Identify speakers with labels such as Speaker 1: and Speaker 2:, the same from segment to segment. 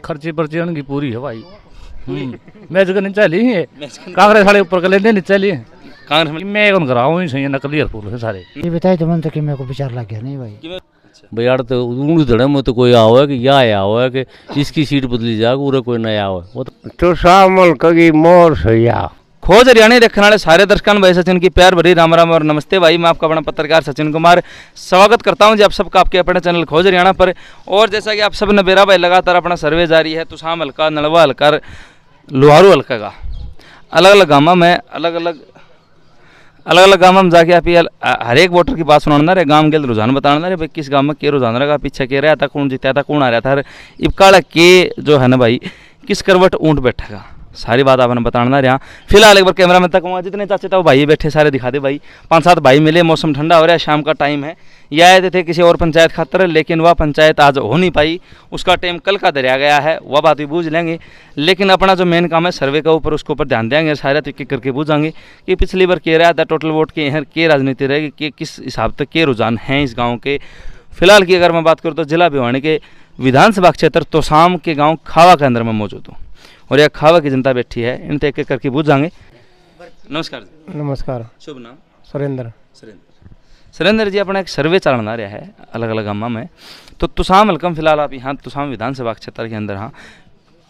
Speaker 1: खर्ची पर्ची उनकी पूरी है भाई। मैच करनी चाहिए है, कांग्रेस वाले ऊपर कर लेते नहीं चाहिए। कांग्रेस में कौन कराऊँ ही सही नकली फूल है सारे।
Speaker 2: ये बताए तो मन तो कि मेरे को विचार लग गया नहीं भाई।
Speaker 1: भैया तो ऊँट धड़े में तो कोई आओ है कि या आया हुआ है कि इसकी सीट बदली जाएगी पूरा कोई नया हो वो
Speaker 3: तो शामल कगी मोर सैया
Speaker 4: खोज हरियाणा देखने वाले सारे दर्शकों भाई सचिन की प्यार भरी राम राम और नमस्ते भाई। मैं आपका अपना पत्रकार सचिन कुमार स्वागत करता हूं जी आप सबका आपके अपने चैनल खोज हरियाणा पर। और जैसा कि आप सब ने बेरा भाई लगातार अपना सर्वे जारी है तुसाम हल्का, नलवा हल्का, लोहारू हल्का का अलग अलग गाँव में अलग अलग गाँव में जाके आप ये हर एक वोटर की बात सुनाना रहे, गाँव के रुझान बताना रहे भाई किस गाँव में के रुझान रहेगा, पीछे के रहा था, कौन जीता था, कौन आ रहा था, इबकाड़ा के जो है ना भाई किस करवट ऊँट बैठेगा, सारी बात आपने बताना रहा। फिलहाल एक बार कैमरा में तक वहाँ जितने चाचे था वो भाई बैठे सारे दिखा दे भाई। 5-7 भाई मिले, मौसम ठंडा हो रहा है, शाम का टाइम है। ये आए थे किसी और पंचायत खातर लेकिन वह पंचायत आज हो नहीं पाई, उसका टाइम कल का दरिया गया है, वह बात भी बूझ लेंगे। लेकिन अपना जो मेन काम है सर्वे का ऊपर उसके ऊपर ध्यान देंगे, सारे तरीके करके बूझेंगे कि पिछली बार के रहा था टोटल वोट के यहाँ के राजनीति रहेगी, कि किस हिसाब तक के रुझान हैं इस गाँव के। फिलहाल की अगर मैं बात करूँ तो जिला भिवानी के विधानसभा क्षेत्र तोसाम के गाँव खावा के अंदर में मौजूद हूँ और यह खावा की जनता बैठी है, इन एक एक करके बूझांगे। नमस्कार जी।
Speaker 2: नमस्कार।
Speaker 4: शुभ नाम?
Speaker 2: सुरेंद्र।
Speaker 4: सुरेंद्र जी अपना एक सर्वे चलना रहा है अलग अलग गाँव में, तो तुसाम हल्कम फिलहाल आप यहाँ तुसाम विधानसभा क्षेत्र के अंदर। हाँ,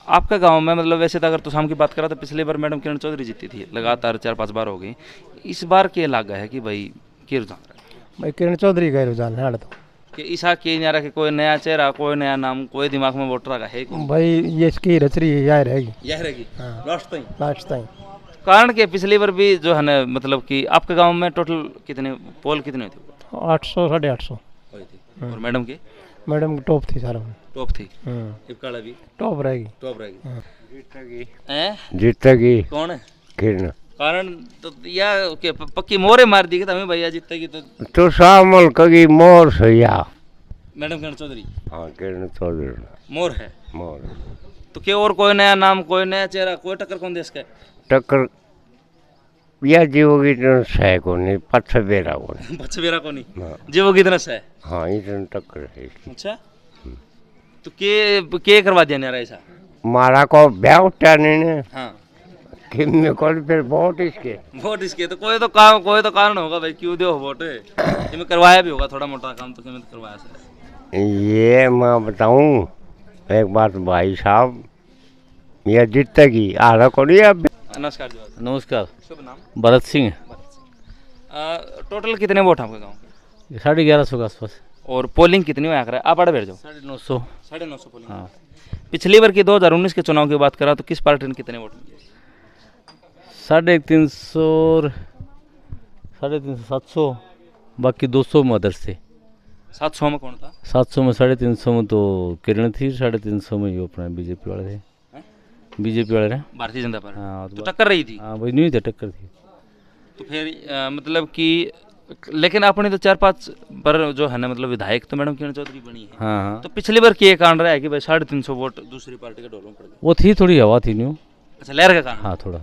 Speaker 4: आपका गांव में मतलब वैसे तो अगर तुसाम की बात करा तो पिछली बार मैडम किरण चौधरी जीती थी, लगातार 4-5 बार हो गई। इस बार क्या लगा है कि भाई के रुझान रहा
Speaker 2: भाई किरण चौधरी का रुझान है तो
Speaker 4: कि ईसा के नहीं रहा, कोई नया चेहरा, कोई नया नाम, कोई दिमाग में वोटर का है
Speaker 2: भाई ये इसकी रचरी यह रहेगी,
Speaker 4: यह रहेगी
Speaker 2: लास्ट टाइम।
Speaker 4: कारण के पिछली बार भी जो है ना मतलब कि आपके गांव में टोटल कितने पोल कितने थे?
Speaker 2: 800 850
Speaker 4: और मैडम की
Speaker 2: टॉप थी सारा,
Speaker 4: टॉप थी। इबकाड़ा भी
Speaker 2: टॉप रहेगी।
Speaker 3: जीतेगी
Speaker 4: कौन है
Speaker 3: किरण
Speaker 4: कारण तो या के पक्की मोरे मार दी हमें भैया जीतेगी
Speaker 3: तो शामल कगी मोर सैया
Speaker 4: मैडम किरण चौधरी।
Speaker 3: हाँ किरण चौधरी
Speaker 4: मोर है
Speaker 3: मोर।
Speaker 4: तो क्या और कोई नया नाम, कोई नया चेहरा, कोई टक्कर कौन देश का है?
Speaker 3: टक्कर या जीवोगी तो सह को नहीं पच्छ बेरा को नहीं
Speaker 4: बच्चे बेरा को नहीं जीवो कितना है।
Speaker 3: हाँ इतने टक्कर है।
Speaker 4: अच्छा तो के करवा दिया नहीं ऐसा
Speaker 3: मारा को ब्याह उठाने ने।
Speaker 4: हाँ
Speaker 3: किन्ने को फिर वोट इसके
Speaker 4: तो कोई तो कारण होगा भाई क्यों दो वोट है, करवाया भी होगा थोड़ा मोटा काम तो क्यों करवाया सर?
Speaker 3: ये मैं बताऊं एक बात भाई साहब, ये जीतेगी आधा को नहीं अब।
Speaker 4: नमस्कार जी।
Speaker 1: नमस्कार।
Speaker 4: शुभ नाम?
Speaker 1: भरत सिंह।
Speaker 4: टोटल कितने वोट आपके गाँव?
Speaker 1: 1150 के आसपास।
Speaker 4: और पोलिंग कितनी हुआ कर आप आड़े बैठ जाओ?
Speaker 1: 950।
Speaker 4: 950 पोलिंग।
Speaker 1: हाँ।
Speaker 4: पिछली बार की 2019 के चुनाव की बात करा तो किस पार्टी ने कितने वोट मिले?
Speaker 1: 350 700, बाकी 200 में अदर से।
Speaker 4: 700 में कौन था?
Speaker 1: 700 में 350 में तो किरण थी, 350 में ये अपना बीजेपी वाले थे। बीजेपी वाले रहे,
Speaker 4: भारतीय जनता पार्टी।
Speaker 1: हाँ
Speaker 4: तो टक्कर रही थी।
Speaker 1: हाँ भाई नहीं थे, टक्कर थी।
Speaker 4: तो फिर मतलब कि लेकिन अपने तो 4-5 पर जो है ना मतलब विधायक तो मैडम किरण चौधरी बनी है।
Speaker 1: हाँ हाँ।
Speaker 4: तो पिछली बार क्या कारण रहा है कि भाई 350 वोट दूसरी पार्टी के ढोलों पड़ गए?
Speaker 1: वो थी थोड़ी हवा थी न्यू।
Speaker 4: अच्छा लहर का कारण?
Speaker 1: हाँ थोड़ा।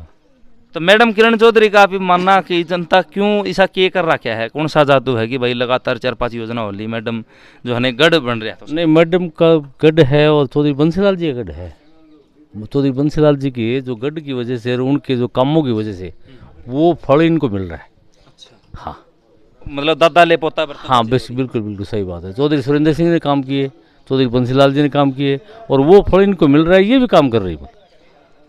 Speaker 4: तो मैडम किरण चौधरी का आप मानना कि जनता क्यों ऐसा के कर रखा है, कौन सा जादू है कि भाई लगातार 4-5 योजना हो ली, मैडम जो है ना गढ़ बन रहा था?
Speaker 1: नहीं, मैडम का गढ़ है और चौधरी बंसीलाल जी का गढ़ है। चौधरी बंसीलाल जी के जो गढ़ की वजह से और उनके जो कामों की वजह से वो फल इनको मिल रहा है।
Speaker 4: अच्छा
Speaker 1: हाँ
Speaker 4: मतलब दादा ले पोता।
Speaker 1: हाँ बस बिल्कुल सही बात है। चौधरी सुरेंद्र सिंह ने काम किए, चौधरी बंसीलाल जी ने काम किए और वो फल इनको मिल रहा है, ये भी काम कर रही है।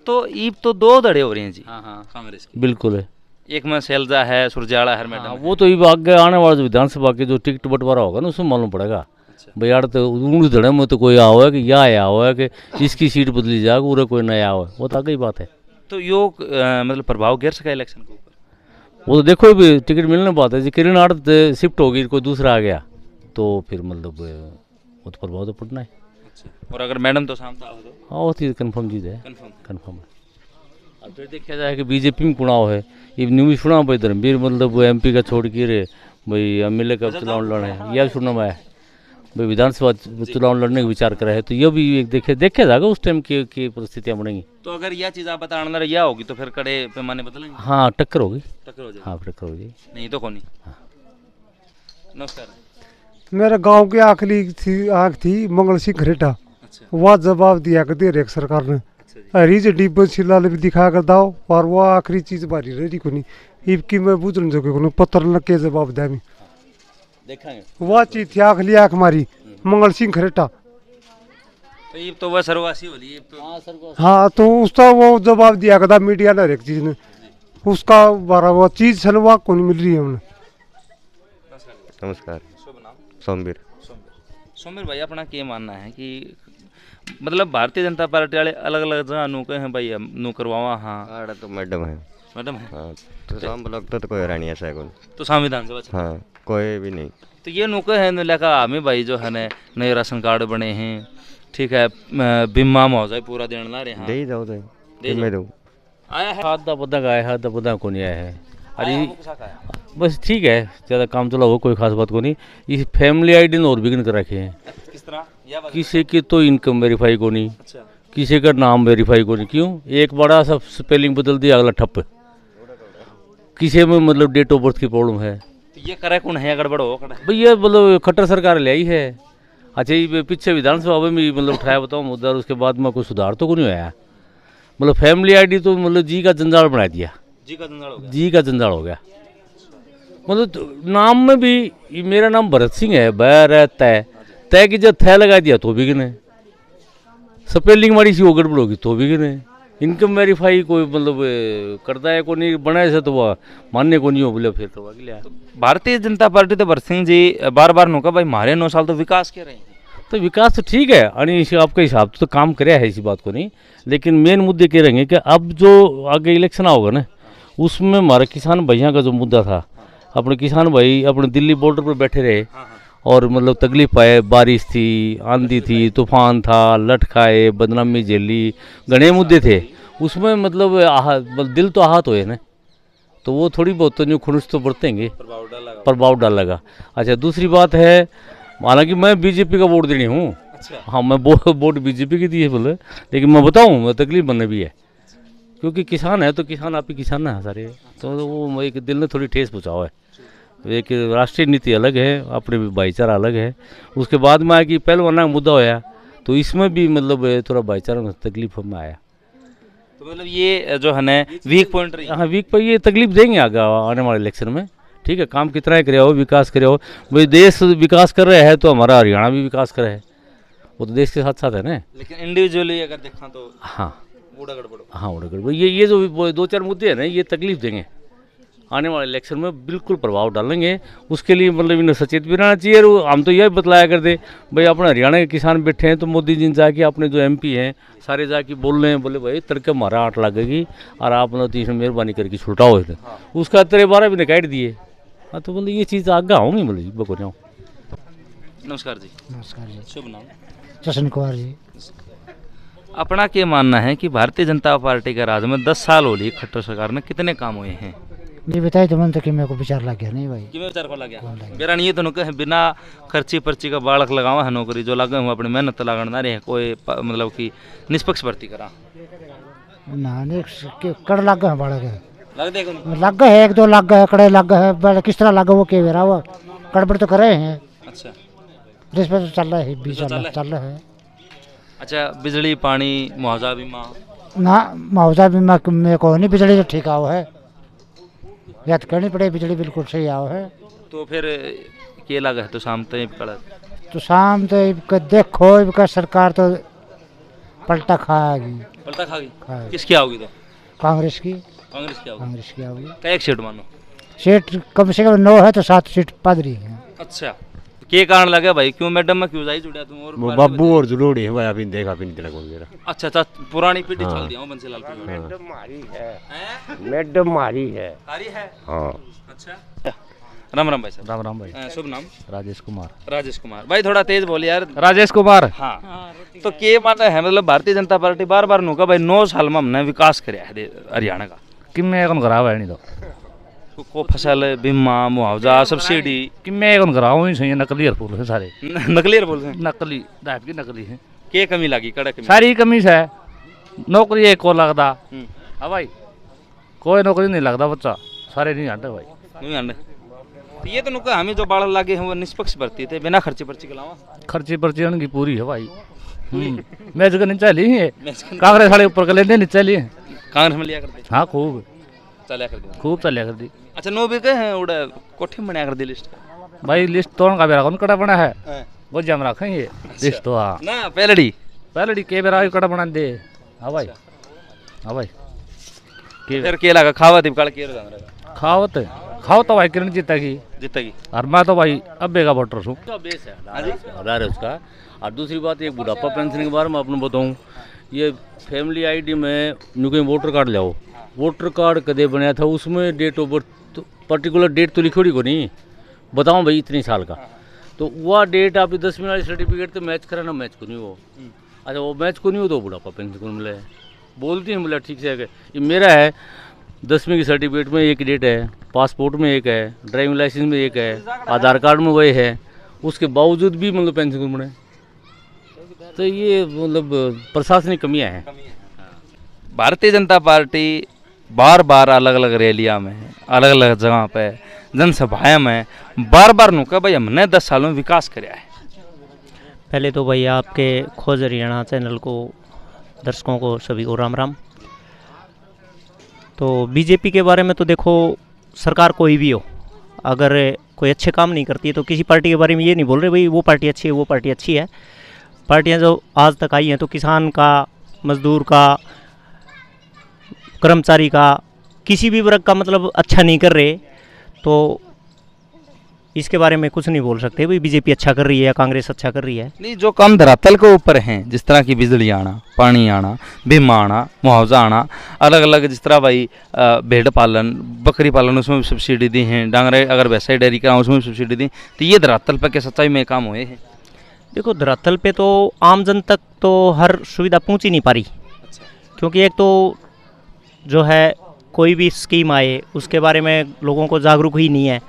Speaker 4: तो ईब तो 2 धड़े हो रही हैं जी।
Speaker 1: हाँ हाँ
Speaker 4: कांग्रेस की
Speaker 1: बिल्कुल है।
Speaker 4: एक में सैलजा है, सुरजाला है मैडम।
Speaker 1: वो तो ये आगे आने वाला जो विधानसभा के जो टिकट बंटवारा होगा ना उसमें मालूम पड़ेगा।
Speaker 4: अच्छा।
Speaker 1: भाई यार तो ऊँट धड़े में तो कोई आओ है कि या आया हुआ है कि इसकी सीट बदली जाएगी, पूरा कोई नया आओ है, वो तो आगे बात है।
Speaker 4: तो योग मतलब प्रभाव गिर सका इलेक्शन के ऊपर?
Speaker 1: वो तो देखो भी टिकट मिलने बात है जी। किरण आड़त शिफ्ट होगी, कोई दूसरा आ गया तो फिर मतलब वो तो प्रभाव तो पड़ना है।
Speaker 4: अच्छा। और अगर मैडम तो सामने आओ तो?
Speaker 1: हाँ वो तो कन्फर्म चीज़ है,
Speaker 4: कन्फर्म
Speaker 1: है। अब फिर देखा जाए कि बीजेपी में चुनाव है, ये न्यूज़ सुना भाई धर्मवीर मतलब MP का छोड़ के रे भाई MLA का चुनाव लड़े हैं, यह सुनना है भाई विधानसभा चुनाव लड़ने का विचार करा है। तो ये भी एक देखा जाएगा उस टाइम की परिस्थितियाँ बनेंगी।
Speaker 4: तो अगर यह चीज़ आप बताना यह होगी तो फिर कड़े पैमाने बदलेंगे?
Speaker 1: हाँ टक्कर होगी।
Speaker 4: टक्कर हो जाएगी।
Speaker 1: हाँ टक्कर हो जाएगी,
Speaker 4: नहीं तो कौन नहीं।
Speaker 1: हाँ।
Speaker 4: नमस्कार।
Speaker 2: मेरे गांव की आखिरी थी मंगल सिंह घरेटा।
Speaker 5: वह जवाब दिया कर दे रहे सरकार ने। हरी झंडी बंसीलाल भी दिखा कर दाओ और वो आखिरी चीज बारी रेडी को नहीं इबकी मैं बुझन जो को पत्र लग के जवाब दे मी
Speaker 1: देखेंगे
Speaker 5: वह चीज थी आख लिया हमारी मंगल सिंह खरेटा।
Speaker 4: तो ये तो वह सर्ववासी होली ये तो
Speaker 5: हाँ तो उसका वो जवाब दिया करता मीडिया ने हर एक चीज ने उसका बारा वो चीज सलवा को नहीं मिल रही है हमने।
Speaker 3: नमस्कार
Speaker 4: शुभ नाम
Speaker 3: सोमवीर।
Speaker 4: सोमेर भाई अपना क्या मानना है कि मतलब भारतीय जनता पार्टी वाले अलग अलग जगह नू कहे भाई हम नू करवावा हाँ
Speaker 3: आड़ा तो मैडम है।
Speaker 4: मैडम है
Speaker 3: हाँ तो शाम ब्लॉक तो कोई हरानी ऐसा है कौन।
Speaker 4: तो संविधान सभा
Speaker 3: हाँ कोई भी नहीं।
Speaker 4: तो ये नू कहे लगा हमें भाई जो है न नए राशन कार्ड बने हैं ठीक है बीमा मुआवजा पूरा देने ला रहे हैं
Speaker 3: दे ही जाओ तो
Speaker 4: दे
Speaker 3: मैं दूँ।
Speaker 4: आया है
Speaker 1: आधा पता का आया आधा पता को नहीं आया है। अरे बस ठीक है ज़्यादा काम चला हो कोई खास बात को नहीं। इस फैमिली आईडी ने और बिगन कर रखे हैं।
Speaker 4: किस तरह या बात
Speaker 1: किसी की तो इनकम वेरीफाई को नहीं,
Speaker 4: अच्छा
Speaker 1: किसी का नाम वेरीफाई को नहीं। क्यों एक बड़ा सा स्पेलिंग बदल दिया अगला ठप। किसी में मतलब डेट ऑफ बर्थ की प्रॉब्लम है।
Speaker 4: तो ये करे कौन है गड़बड़ हो करे
Speaker 1: भैया मतलब खट्टर सरकार ले आई है। अच्छा ये पीछे विधानसभा में भी मतलब उठाया बताओ मुद्दा उसके बाद में कोई सुधार तो को नहीं आया। मतलब फैमिली आईडी तो मतलब जी का जंजाल बना दिया।
Speaker 4: जी का जंजाल हो गया
Speaker 1: जी का जंजाल हो गया। मतलब तो नाम में भी ये मेरा नाम भरत सिंह है बैर तय तय की जब थे लगा दिया तो भी गिने। स्पेलिंग माड़ी सी वो गड़बड़ होगी तो भी गिने। इनकम वेरीफाई कोई मतलब करता है को नहीं बनाए से तो वह मानने को नहीं हो बोले फिर तो अगले
Speaker 4: भारतीय जनता पार्टी तो भरत सिंह जी बार बार नो का भाई हमारे 9 साल तो विकास के रहे हैं
Speaker 1: तो विकास तो ठीक है आणि आपके हिसाब से तो काम कराया है इसी बात को नहीं। लेकिन मेन मुद्दे कह रहेंगे कि अब जो आगे इलेक्शन होगा ना उसमें हमारे किसान भैया का जो मुद्दा था अपने किसान भाई अपने दिल्ली बॉर्डर पर बैठे रहे और मतलब तकलीफ आए बारिश थी आंधी थी तूफान था लट खाए बदनामी झेली घने मुद्दे थे उसमें मतलब दिल तो आहत हुए ना तो वो थोड़ी बहुत तो न्यू खुनुस तो बरतेंगे प्रभाव डाल लगा। अच्छा दूसरी बात है हालांकि मैं बीजेपी का वोट देनी हूँ।
Speaker 4: अच्छा
Speaker 1: हाँ मैं वोट बीजेपी की दी है बोले लेकिन मैं बताऊँ मैं तकलीफ बनने भी है क्योंकि किसान है तो किसान आप ही किसान है सारे तो वो एक दिल ने थोड़ी ठेस पहुँचाओ है। एक राष्ट्रीय नीति अलग है अपने भी भाईचारा अलग है। उसके बाद में आया कि पहलवाना का मुद्दा होया तो इसमें भी मतलब थोड़ा भाईचारा में तकलीफ में आया।
Speaker 4: तो मतलब ये जो है ना वीक पॉइंट रही
Speaker 1: हाँ वीक पर ये तकलीफ देंगे आगे आने वाले इलेक्शन में। ठीक है काम कितना करे हो विकास करे हो भाई देश विकास कर रहे हैं तो हमारा हरियाणा भी विकास करे है वो तो देश के साथ साथ है ना।
Speaker 4: लेकिन इंडिविजुअली अगर देखा तो
Speaker 1: हाँ
Speaker 4: बूढ़ा गड़बड़
Speaker 1: हाँ उड़ा गड़बड़ ये जो दो चार मुद्दे हैं ना ये तकलीफ देंगे आने वाले इलेक्शन में बिल्कुल प्रभाव डालेंगे। उसके लिए मतलब इन्हें सचेत भी रहना चाहिए। और हम तो यह बतलाया करते भाई अपने हरियाणा के किसान बैठे हैं तो मोदी जी जाके अपने जो MP हैं सारे जाके बोल रहे हैं बोले भाई तड़के हमारा 8 लगेगी और आपने तो इसमें मेहरबानी करके छुटाओ इसे उसका 13-12 भी काट दिए। हाँ तो मतलब ये चीज़ आगे आऊँगी मतलब बको।
Speaker 4: नमस्कार जी
Speaker 2: नमस्कार जी
Speaker 4: शुभ नाम
Speaker 2: जशन कुमार जी।
Speaker 4: अपना क्या मानना है कि भारतीय जनता पार्टी के राज में 10 साल हो ली खट्टर सरकार ने कितने काम हुए हैं
Speaker 2: नहीं बताए तो मन तो कि मेरे को विचार लग गया नहीं भाई
Speaker 4: कि विचार को लग गया मेरा नहीं तो नुके बिना खर्ची पर्ची का बालक लगावा है नौकरी जो लगे हुए अपनी मेहनत लगाना रहे कोई मतलब कि निष्पक्ष भर्ती करा
Speaker 2: ना कड़ लग गए बाड़ा के
Speaker 4: लग देखो
Speaker 2: लग गए है 1-2 लग गए कड़े लग गए बड़ा किस तरह लगा वो के रहा वो गड़बड़ तो करे हैं।
Speaker 4: अच्छा
Speaker 2: जिस पर चल रहा है 20 चल रहा है।
Speaker 4: अच्छा बिजली पानी मुआवजा बीमा
Speaker 2: ना मुआवजा बीमा मेरे को नहीं बिजली तो ठीक आओ है या तो करनी पड़े बिजली बिल्कुल सही आओ है
Speaker 4: तो फिर के लगा है तो शाम तक कड़ा
Speaker 2: तो शाम तो इनका देखो इनका सरकार तो पलटा खाएगी
Speaker 4: पलटा खागी
Speaker 2: हाँ।
Speaker 4: किसकी आओगी तो
Speaker 2: कांग्रेस की
Speaker 4: कांग्रेस की आओगी
Speaker 2: आओगी।
Speaker 4: क्या एक सीट मानो
Speaker 2: सीट कम से कम 9 है तो 7 सीट पादरी है।
Speaker 4: अच्छा के कारण लगे भाई क्यों मैडम में क्यों जाई जुड़ा तुम और
Speaker 3: वो बाबू और जुलोड़ी है भाई अभी देखा भी नहीं तेरा कौन मेरा।
Speaker 4: अच्छा अच्छा पुरानी पीढ़ी
Speaker 3: हाँ।
Speaker 4: चल दिया बंसीलाल की
Speaker 3: मैडम मारी है मैडम मारी है
Speaker 4: सारी है
Speaker 3: हाँ।
Speaker 4: अच्छा राम राम भाई साहब
Speaker 1: राम राम भाई
Speaker 4: शुभ नाम
Speaker 1: राजेश कुमार
Speaker 4: भाई थोड़ा तेज बोलिए यार
Speaker 1: राजेश कुमार।
Speaker 4: हाँ तो के मानना है मतलब भारतीय जनता पार्टी बार बार नुका भाई 9 साल में हमने विकास कराया है हरियाणा का
Speaker 1: किम्मे এখন घराव है नहीं तो
Speaker 4: को फसल बीमा मुआवजा सब्सिडी
Speaker 1: किम्मे এখন घराव ही सही नकली फूल है सारे
Speaker 4: नकली बोल रहे हैं
Speaker 1: नकली दाप की नकली है
Speaker 4: के कमी लगी कड़ा कमी
Speaker 1: सारी कमी है नौकरी एक को लगता हाँ भाई कोई नौकरी नहीं लगता बच्चा सारे नहीं आते भाई
Speaker 4: नहीं आने तो ये तो नुका हमें जो बाढ़ लागे हैं वो निष्पक्ष भर्ती थे बिना खर्चे पर्ची के अलावा
Speaker 1: खर्ची पर्ची उनकी पूरी है भाई मैच का नहीं चली है कांग्रेस वाले ऊपर कर लेते नहीं चली
Speaker 4: कांग्रेस में लिया करते
Speaker 1: हाँ खूब
Speaker 4: चलिया कर दी
Speaker 1: खूब चलिया कर दी
Speaker 4: अच्छा नो भी कहे उड़ा कोठी में बनाया कर दी लिस्ट
Speaker 1: भाई लिस्ट तोड़ का बेरा कौन कड़ा बना है वो जम रखा ये लिस्ट तो हाँ
Speaker 4: ना पहले
Speaker 1: के बेरा कड़ा बना दे हाँ भाई
Speaker 4: फिर के लगा खावा दी काल के जान रहा
Speaker 1: खाओ तो भाई किरण जीतेगी और मैं तो भाई अब्बे का वोटर हूँ आधार है उसका। और दूसरी बात एक बुढ़ापा पेंशन के बारे में आपने बताऊँ ये फैमिली आईडी में न्यू कहीं वोटर कार्ड लाओ वोटर कार्ड कदे बनाया था उसमें date of birth particular date तो लिखोड़ी को नहीं बताओ भाई इतनी साल का तो वह डेट आप 10वीं वाली सर्टिफिकेट तो मैच कराना मैच को नहीं हो अच्छा वो मैच को नहीं हो तो बुढ़ापा पेंशन को मिले बोलती हैं बोला ठीक से ये मेरा है 10वीं की सर्टिफिकेट में एक डेट है पासपोर्ट में एक है ड्राइविंग लाइसेंस में एक है आधार कार्ड में वही है उसके बावजूद भी मतलब पेंशन को मिले तो ये मतलब प्रशासनिक कमियां हैं।
Speaker 4: भारतीय जनता पार्टी बार बार अलग अलग रैलियां में अलग अलग जगह पे जनसभाएं में बार बार नु का भाई हमने 10 सालों में विकास कराया है।
Speaker 6: पहले तो भाई आपके खोज हरियाणा चैनल को दर्शकों को सभी को राम राम। तो बीजेपी के बारे में तो देखो सरकार कोई भी हो अगर कोई अच्छे काम नहीं करती है तो किसी पार्टी के बारे में ये नहीं बोल रहे भाई वो पार्टी अच्छी है वो पार्टी अच्छी है। पार्टियां जो आज तक आई हैं तो किसान का मजदूर का कर्मचारी का किसी भी वर्ग का मतलब अच्छा नहीं कर रहे तो इसके बारे में कुछ नहीं बोल सकते भाई बीजेपी अच्छा कर रही है या कांग्रेस अच्छा कर रही है।
Speaker 4: नहीं जो काम धरातल के ऊपर हैं जिस तरह की बिजली आना पानी आना बीमा आना मुआवजा आना अलग अलग जिस तरह भाई भेड़ पालन बकरी पालन उसमें भी सब्सिडी दी हैं डांगरे अगर वैसा डेयरी का उसमें भी सब्सिडी दी तो ये धरातल पर क्या सच्चाई में काम हुए हैं।
Speaker 6: देखो धरातल पे तो आम जन तक तो हर सुविधा पहुंच ही नहीं पा रही क्योंकि एक तो जो है कोई भी स्कीम आए उसके बारे में लोगों को जागरूक ही नहीं है।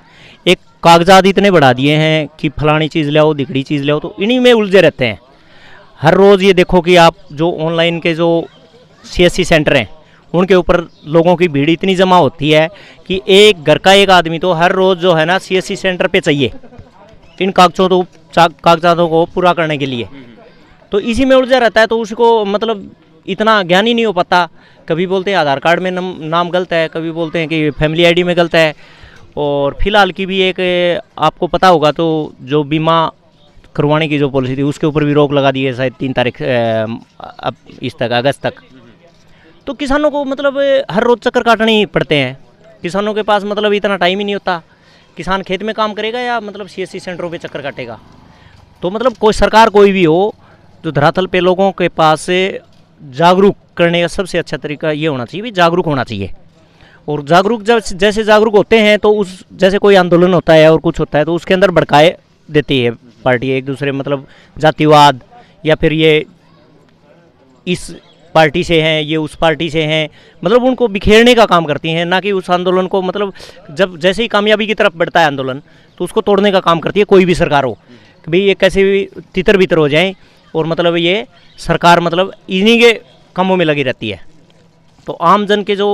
Speaker 6: एक कागजात इतने बढ़ा दिए हैं कि फलानी चीज़ लाओ दिखड़ी चीज़ लाओ तो इन्हीं में उलझे रहते हैं। हर रोज़ ये देखो कि आप जो ऑनलाइन के जो CSC सेंटर हैं उनके ऊपर लोगों की भीड़ इतनी जमा होती है कि एक घर का एक आदमी तो हर रोज़ जो है ना CSC सेंटर पे चाहिए इन कागजातों को पूरा करने के लिए। तो इसी में उलझा रहता है तो उसको मतलब इतना ज्ञान ही नहीं हो पाता। कभी बोलते हैं आधार कार्ड में नाम गलत है कभी बोलते हैं कि फैमिली आईडी में गलत है। और फिलहाल की भी एक आपको पता होगा तो जो बीमा करवाने की जो पॉलिसी थी उसके ऊपर भी रोक लगा दी है शायद 3 तारीख अब इस तक अगस्त तक। तो किसानों को मतलब हर रोज़ चक्कर काटने ही पड़ते हैं। किसानों के पास मतलब इतना टाइम ही नहीं होता। किसान खेत में काम करेगा या मतलब CSC सेंटरों पे चक्कर काटेगा। तो मतलब कोई सरकार कोई भी हो जो धरातल पे लोगों के पास से जागरूक करने का सबसे अच्छा तरीका ये होना चाहिए भी जागरूक होना चाहिए। और जागरूक जैसे जागरूक होते हैं तो उस जैसे कोई आंदोलन होता है और कुछ होता है तो उसके अंदर भड़काए देती है पार्टी एक दूसरे मतलब जातिवाद या फिर ये इस पार्टी से हैं ये उस पार्टी से हैं मतलब उनको बिखेरने का काम करती हैं ना कि उस आंदोलन को मतलब जब जैसे ही कामयाबी की तरफ बढ़ता है आंदोलन तो उसको तोड़ने का काम करती है कोई भी सरकार हो कि भाई ये कैसे भी तितर बितर हो जाए और मतलब ये सरकार मतलब इन्हीं के कामों में लगी रहती है। तो आम जन के जो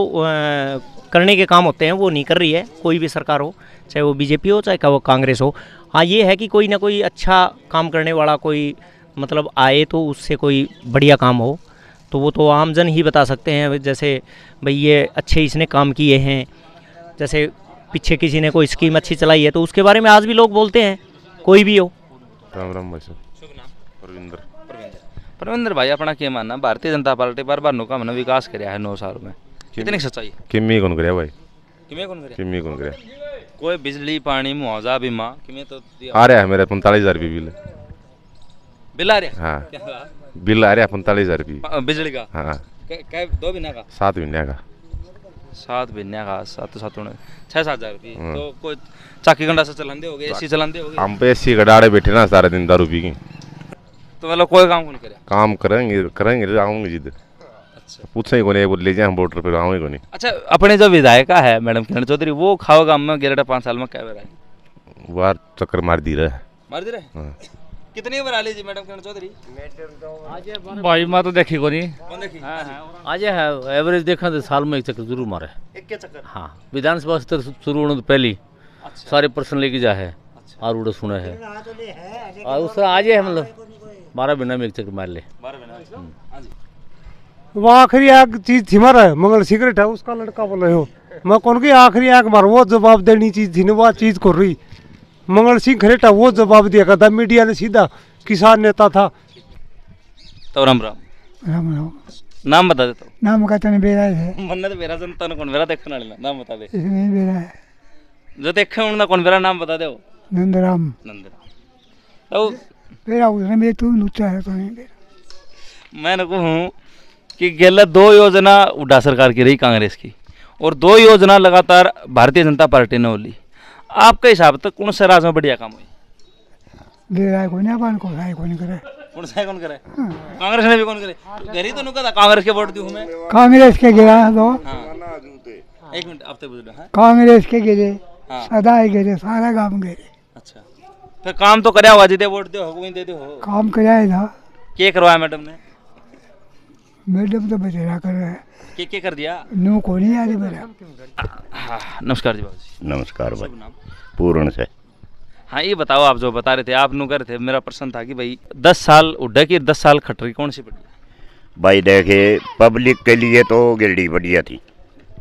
Speaker 6: करने के काम होते हैं वो नहीं कर रही है कोई भी सरकार हो चाहे वो बीजेपी हो चाहे वो कांग्रेस हो। हाँ ये है कि कोई ना कोई अच्छा काम करने वाला कोई मतलब आए तो उससे कोई बढ़िया काम हो तो वो तो आम जन ही बता सकते हैं। जैसे भाई ये अच्छे इसने काम किए हैं जैसे पीछे किसी ने कोई स्कीम अच्छी चलाई है तो उसके बारे में आज भी लोग बोलते हैं कोई भी हो।
Speaker 7: राम राम भाई
Speaker 4: परविंदर भाई अपना क्या मानना भारतीय जनता पार्टी बार बार नुका मैंने विकास कराया है 9 साल में कितनी सच्चाई
Speaker 7: किम्मी कौन करे भाई
Speaker 4: किमें कौन करे कोई बिजली पानी मुआवजा बीमा किमें तो
Speaker 7: आ रहा है मेरे 45,000 रुपये बिल
Speaker 4: आ रहा
Speaker 7: हाँ बिल आ रहा है 45,000 रुपये
Speaker 4: बिजली का
Speaker 7: हाँ
Speaker 4: 2 महीने का
Speaker 7: 7 महीने का
Speaker 4: 7 महीने का 7 6-7 हज़ार रुपये तो कोई चाकी गंडा से चलाते हो AC चलाते हो
Speaker 7: हम पे AC गडाड़े बैठे ना सारे दिन दारू पी के
Speaker 4: तो मतलब कोई काम नहीं करे
Speaker 7: काम करेंगे आऊँगे जिद पूछे ही को नहीं ले जाए हम बॉर्डर पर आऊँगे को नहीं।
Speaker 4: अच्छा अपने जो विधायिका है मैडम किरण चौधरी वो खाओ गाँव में 5 साल में क्या बेरा
Speaker 7: बार चक्कर मार दी रहे
Speaker 4: हाँ। कितनी बार आ लीजिए मैडम किरण चौधरी
Speaker 1: भाई मैं तो देखी को नहीं आज है एवरेज देखा तो साल में 1 चक्कर जरूर मारे
Speaker 4: एक चक्कर
Speaker 1: हाँ विधानसभा स्तर शुरू होने तो पहले सारे प्रश्न लेके जा है और उड़ा सुना है और उस तरह आज है मतलब 12 महीना में एक चक्कर मार ले।
Speaker 5: वो आखिरी आग चीज थी मारा मंगल सिगरेट है उसका लड़का बोले हो मैं कौन की आखिरी आग मार वो जवाब देनी चीज थी ना वो चीज कर रही मंगल सिंह खरेटा वो जवाब दिया करता मीडिया ने सीधा किसान नेता था।
Speaker 4: तो राम राम
Speaker 2: राम राम
Speaker 4: नाम बता दे तो
Speaker 2: नाम कहते नहीं बेरा है
Speaker 4: मन्ने तो बेरा जनता ने कौन बेरा देखने वाले नाम बता दे
Speaker 2: इसमें बेरा है
Speaker 4: जो देखे उन्होंने कौन बेरा नाम बता दे वो
Speaker 2: नंदराम
Speaker 4: नंदराम तो
Speaker 2: बेरा उसने मेरे तू लुच्चा है तो नहीं बेरा
Speaker 4: मैं कहूँ कि गेला 2 योजना उड़ा सरकार की रही कांग्रेस की और 2 योजना लगातार भारतीय जनता पार्टी ने बोली। आपके हिसाब तक कौन सा राज्य में बढ़िया काम हुई?
Speaker 2: बेरा को नहीं अपन को राय को नहीं करे
Speaker 4: कौन करे कांग्रेस ने भी कौन करे गरी तो नुका था कांग्रेस के वोट दी हूं मैं
Speaker 2: कांग्रेस के गिरा तो
Speaker 4: एक मिनट आप तो बोल रहे हैं
Speaker 2: कांग्रेस के गिरे
Speaker 4: हाँ।
Speaker 2: सदा ही गिरे सारा काम गिरे
Speaker 4: अच्छा फिर काम तो करया हुआ जीते वोट दे हो कोई दे दे हो
Speaker 2: काम कराया था
Speaker 4: क्या करवाया मैडम ने
Speaker 2: मैडम तो बतेरा कर रहे हैं
Speaker 4: क्या कर दिया
Speaker 2: नो को नहीं आ रही मेरा।
Speaker 4: हाँ, नमस्कार जी बाबू जी
Speaker 3: नमस्कार भाई
Speaker 4: शुभ नाम
Speaker 3: पूर्ण से।
Speaker 4: हाँ ये बताओ आप जो बता रहे थे आप नु कर थे मेरा प्रश्न था कि भाई 10 साल उड्डा की 10 साल खट रही कौन सी बढ़िया?
Speaker 3: भाई देखे पब्लिक के लिए तो गिरडी बढ़िया थी।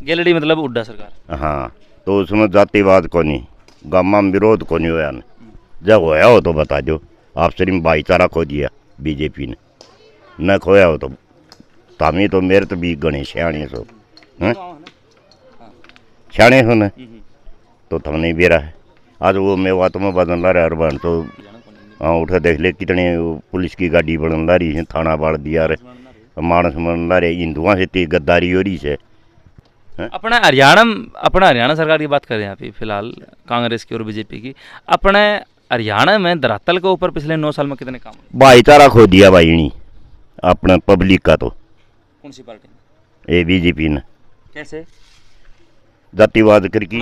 Speaker 4: गैलरी मतलब उड्डा सरकार
Speaker 3: हाँ तो उसमें जातिवाद को नहीं गामा में विरोध को नहीं होया न। जब होया हो तो बता दो आप सिर्फ भाईचारा खो दिया बीजेपी ने न खोया हो तो तामी तो मेरे तो भी गणे सियाणे सो सियाणे हो न तो थम नहीं बेरा है आज वो मैं बात में बदन ला रहा हर बार तो हाँ उठा देख ले कितने पुलिस की गाड़ी बढ़न ला रही है थाना बाढ़ दिया रे मानस मन ला रहे हिंदुआ से ती गद्दारी हो रही है।
Speaker 4: अपना हरियाणा सरकार की बात करें यहाँ पे फिलहाल कांग्रेस की और बीजेपी की अपने हरियाणा में धरातल के ऊपर पिछले 9 साल में कितने काम हुए?
Speaker 3: भाईचारा खो दिया भाई नहीं अपना पब्लिक का तो
Speaker 4: कौन सी पार्टी ने
Speaker 3: ये बीजेपी ने
Speaker 4: कैसे
Speaker 3: जातिवाद करके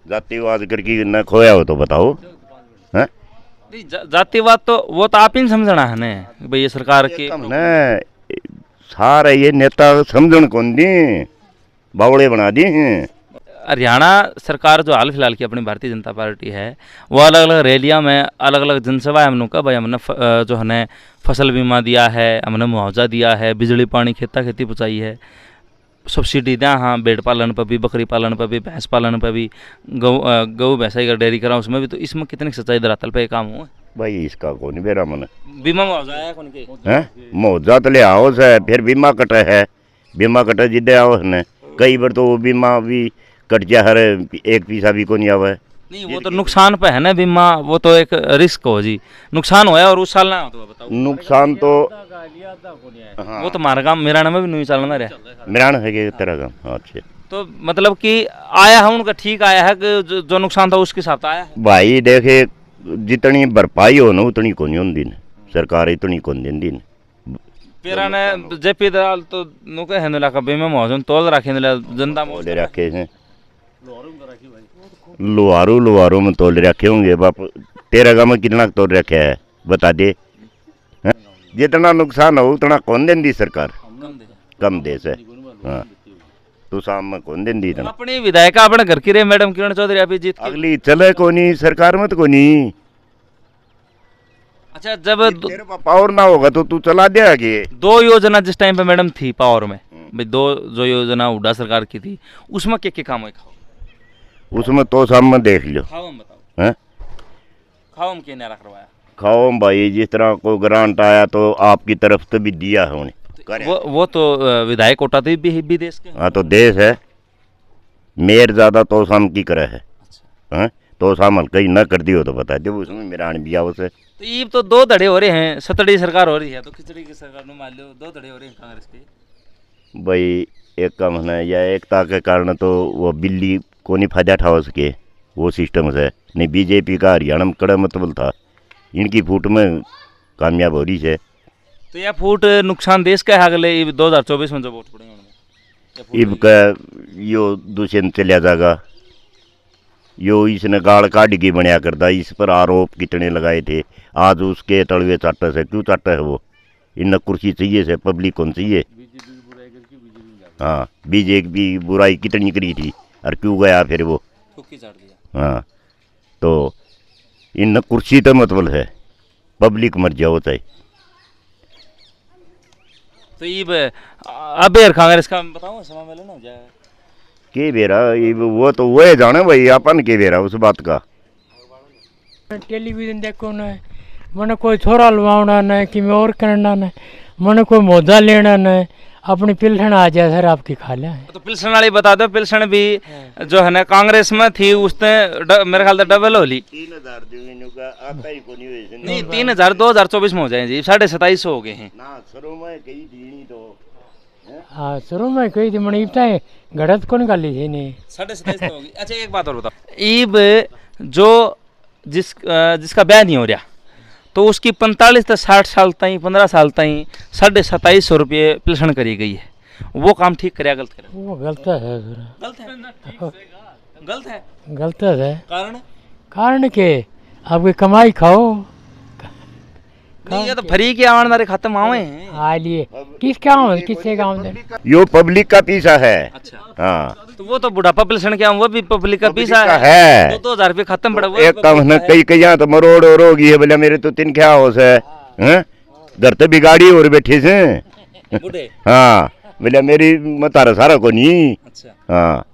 Speaker 3: जातिवाद करके न खोया हो तो बताओ हैं?
Speaker 4: जातिवाद तो वो तो आप ही ने समझना है ने भाई ये सरकार के
Speaker 3: न सारे ये नेता समझन कौन दी बावड़े बना दी हैं।
Speaker 4: हरियाणा सरकार जो हाल फिलहाल की अपनी भारतीय जनता पार्टी है वो अलग अलग रैलियां में अलग अलग जनसभा हमने का भाई हमने जो है फसल बीमा दिया है हमने मुआवजा दिया है बिजली पानी खेती पहुँचाई है सब्सिडी दिया हाँ भेड़ पालन पर भी बकरी पालन पर भी भैंस पालन पर भी गऊ भैंसा का डेयरी करा उसमें भी तो इसमें कितनी सच्चाई धरातल पे काम हुआ
Speaker 3: भाई इसका कौन बेरा मन
Speaker 4: बीमा मुआवजा आया कौन के
Speaker 3: है मुआवजा तो ले आओ से फिर बीमा कटे है बीमा कटे जिदे आओ ने कई बार तो वो बीमा भी कट जा हर एक पैसा भी को नहीं आवे
Speaker 4: नहीं वो तो नुकसान पे है ना बीमा वो तो एक रिस्क हो जी नुकसान होया और उस साल ना हो तो बताओ
Speaker 3: नुकसान तो
Speaker 4: हाँ। वो तो मारा काम मेरा नाम भी नहीं चलना रहा
Speaker 3: मेरा है कि तेरा काम अच्छा
Speaker 4: तो मतलब कि आया है उनका ठीक आया है कि जो नुकसान था उसके साथ आया है
Speaker 3: भाई देखे जितनी भरपाई हो ना उतनी को नहीं होती सरकार इतनी को नहीं दी
Speaker 4: पेरा ने जेपी दलाल तो नुके है नुला का बीमा मौजूद तोल रखे नुला जनता
Speaker 3: तोले रखे हैं लोहारू में तोल रखे होंगे बाप तेरा गाँव में कितना तोल रखे है बता दे हैं? जितना नुकसान हो उतना कौन देंदी सरकार कम दे से हाँ तू शाम में कौन देंदी इतना
Speaker 4: अपनी विधायिका अपने घर की रे मैडम किरण चौधरी अभी जीत के
Speaker 3: अगली चले को नहीं सरकार में तो को नहीं
Speaker 4: अच्छा जब
Speaker 3: तेरे पास पावर ना होगा तो तू चला दे आगे
Speaker 4: 2 योजना जिस टाइम पे मैडम थी पावर में भाई 2 जो योजना हुड्डा सरकार की थी उसमें क्या काम हुए खाओ
Speaker 3: उसमें तो शाम में देख लो
Speaker 4: खाओ हम बताओ
Speaker 3: हैं
Speaker 4: खाओ हम क्या नारा करवाया
Speaker 3: खाओ भाई जिस तरह कोई ग्रांट आया तो आपकी तरफ से भी दिया है उन्हें
Speaker 4: वो तो विधायक कोटा तो भी देश के
Speaker 3: हाँ तो देश है मेयर ज्यादा तो शाम की करे है हैं? तो शाम हल्का ही न कर दियो तो बता दो उसमें मेरा बिया उसे
Speaker 4: तो ये तो 2 धड़े हो रहे हैं सतड़ी सरकार हो रही है तो खिचड़ी की सरकार ने मान लो 2 धड़े हो रहे हैं कांग्रेस के
Speaker 3: भाई एक का मन है या एकता के कारण तो वो बिल्ली को नहीं फायदा उठा सके वो सिस्टम से नहीं बीजेपी का हरियाणा में कड़ा मतलब था इनकी फूट में कामयाब हो रही है
Speaker 4: तो यह फूट नुकसान देश का है अगले 2024 में जो वोट पड़ेंगे
Speaker 3: इब का यो दूसरे चलिया जाएगा यो इसने गाड़ काट के बनया करता इस पर आरोप कितने लगाए थे आज उसके तड़वे चाटा से क्यों चाटा है वो इन कुर्सी चाहिए से पब्लिक कौन चाहिए हाँ बीजेपी बुराई कितनी करी थी और क्यों गया फिर वो
Speaker 4: दिया
Speaker 3: हाँ तो इन कुर्सी तो मतलब है पब्लिक मर जाओ चाहे।
Speaker 4: तो ये अब यार कांग्रेस का बताऊँ समय मिले ना जाए
Speaker 3: के बेरा वो तो वो जाने भाई, अपन के बेरा उस बात का।
Speaker 8: टेलीविजन देखो ना, मैंने कोई छोरा लवाना न कि मैं और करना न, मैंने कोई मोदा लेना न, अपनी पिलसन आ जाए सर आपकी खा लें।
Speaker 4: तो पिलसन वाली बता दो, पिलसन भी जो है ना कांग्रेस में थी उसने मेरे ख्याल से डबल हो ली।
Speaker 3: 3000 का आता ही कोनी वैसे
Speaker 4: नहीं 3000 2024 में हो जाए जी, 2750 हो गए हैं
Speaker 3: ना शुरू में कही थी तो।
Speaker 8: हाँ शुरू में कही थी मणि इतना गड़त कौन गाली थी नहीं
Speaker 4: 2750 होगी। अच्छा एक बात और बताओ, ईब जो जिसका ब्याह नहीं हो रहा तो उसकी 45 से 60 साल ताई 15 साल ताई 2750 रुपये पिलसन करी गई है, वो काम ठीक करे गलत करे?
Speaker 8: वो गलत है सर।
Speaker 4: गलत है, गलत है,
Speaker 8: गलत है।
Speaker 4: कारण
Speaker 8: कारण के आपकी कमाई खाओ।
Speaker 4: नहीं ये तो फ्री के आवानदारे खत्म आवे हैं।
Speaker 8: आ लिए किसका आमद किससे का आमदन?
Speaker 3: यो पब्लिक का पीसा है।
Speaker 4: अच्छा
Speaker 3: हाँ
Speaker 4: तो वो तो बुढ़ापा पिलसन क्या वो भी पब्लिक का पीसा
Speaker 3: का
Speaker 4: है।
Speaker 3: है।
Speaker 4: 2000 रुपये खत्म पड़ा वो
Speaker 3: एक काम है, कई कई यहाँ तो मरोड़ और होगी है बोले मेरे तो 3 क्या हो से हैं? घर तो बिगाड़ी और बैठे से।
Speaker 4: बूढ़े
Speaker 3: हाँ बोले मेरी मतारा सारा को नहीं।
Speaker 4: अच्छा
Speaker 3: हाँ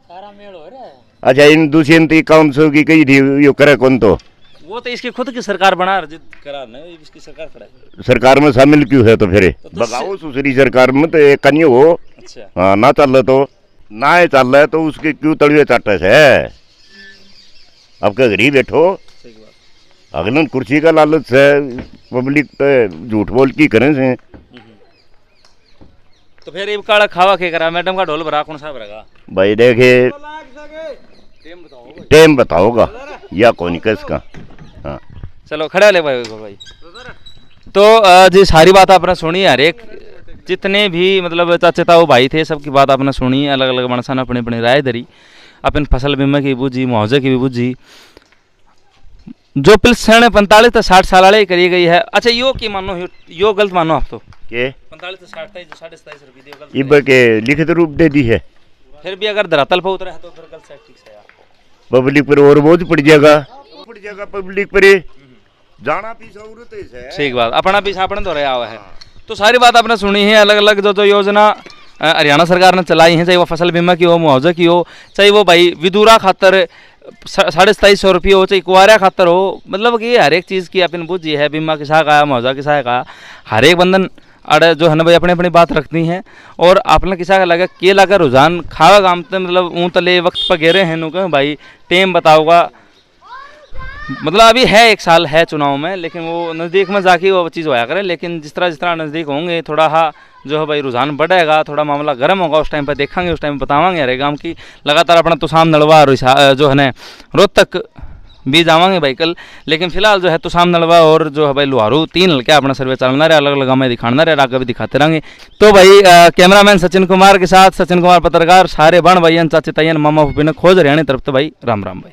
Speaker 8: सारा मेल हो रहा है।
Speaker 3: अच्छा इन दूसरी काम सो की कही थी यो करे कौन तो
Speaker 4: वो तो इसकी खुद की सरकार बना करा ना, इसकी सरकार खड़ा है।
Speaker 3: सरकार में शामिल क्यों है तो फिर बगाओ दूसरी सरकार में तो एक कन्या हो।
Speaker 4: अच्छा
Speaker 3: हाँ ना चल रहा तो ना ही चल रहा है तो उसके क्यों तड़िए चाटे है? आपका घर ही बैठो,
Speaker 4: सही बात।
Speaker 3: अगलन कुर्सी का लालच है, पब्लिक तो झूठ बोल की करें से।
Speaker 4: तो फिर ये काला खावा के करा मैडम का ढोल भरा कौन सा भरेगा
Speaker 3: भाई देखे टाइम बताओगा या कौन किसका। हाँ
Speaker 4: चलो खड़ा ले भाई भाई। तो जी सारी बात आपने सुनी, हर एक जितने भी मतलब चाचे ताऊ भाई थे सबकी बात आपने सुनी, अलग अलग मनसा ने अपनी अपनी राय धरी, अपन फसल बीमा की बूझी, मुआवजे की भी बूझी, जो पिलसन 45 से 60 साल वाले करी गई है। अच्छा यो की मानो यो गलत मानो आप तो
Speaker 3: के
Speaker 4: 45 से 60 जो 2750 रुपये दिए गलत
Speaker 3: इब के लिखित रूप दे दी है।
Speaker 4: फिर भी अगर धरातल पर उतरा है तो फिर गलत है, ठीक है यार।
Speaker 3: पब्लिक पर और बोझ पड़ जाएगा पब्लिक पर जाना पीछा उड़ते है।
Speaker 4: ठीक बात, अपना पीछा अपने तो रहा हुआ है। तो सारी बात आपने सुनी है, अलग अलग जो योजना हरियाणा सरकार ने चलाई है, चाहे वो फसल बीमा की हो, मुआवजे की हो, चाहे वो भाई विदुरा खातर 2750 रुपये हो, चाहे कुआरा खातर हो, मतलब कि हर एक चीज़ की अपन बूझी है, बीमा किसा का मुआवजा किसा का, हर एक बंधन अरे जो है ना भाई अपनी अपनी बात रखती हैं। और आपने किसा का लगा के लगा रुझान खावा गामते मतलब ऊँ तले वक्त पर घेरे हैं नुके भाई टेम बताओगा, मतलब अभी है 1 साल है चुनाव में, लेकिन वो नज़दीक में जाके वो चीज़ होया करे। लेकिन जिस तरह नज़दीक होंगे थोड़ा हाँ जो है भाई रुझान बढ़ेगा, थोड़ा मामला गर्म होगा, उस टाइम पर देखेंगे, उस टाइम बतावांगे हरे गांव की लगातार अपना तुसाम नलवा जो है ना रोहतक भी जावांगे भाई कल। लेकिन फिलहाल जो है तुसाम नलवा और जो है भाई लुहारू 3 हल्के अपना सर्वे चलना रहे, अलग अलग गाँव में दिखाना रहे, आगे भी दिखाते रहेंगे। तो भाई कैमरामैन सचिन कुमार के साथ सचिन कुमार पत्रकार, सारे बण भाई चाचे तयन मामा भूपी ने खोज हरियाणा तरफ तो भाई राम राम भाई।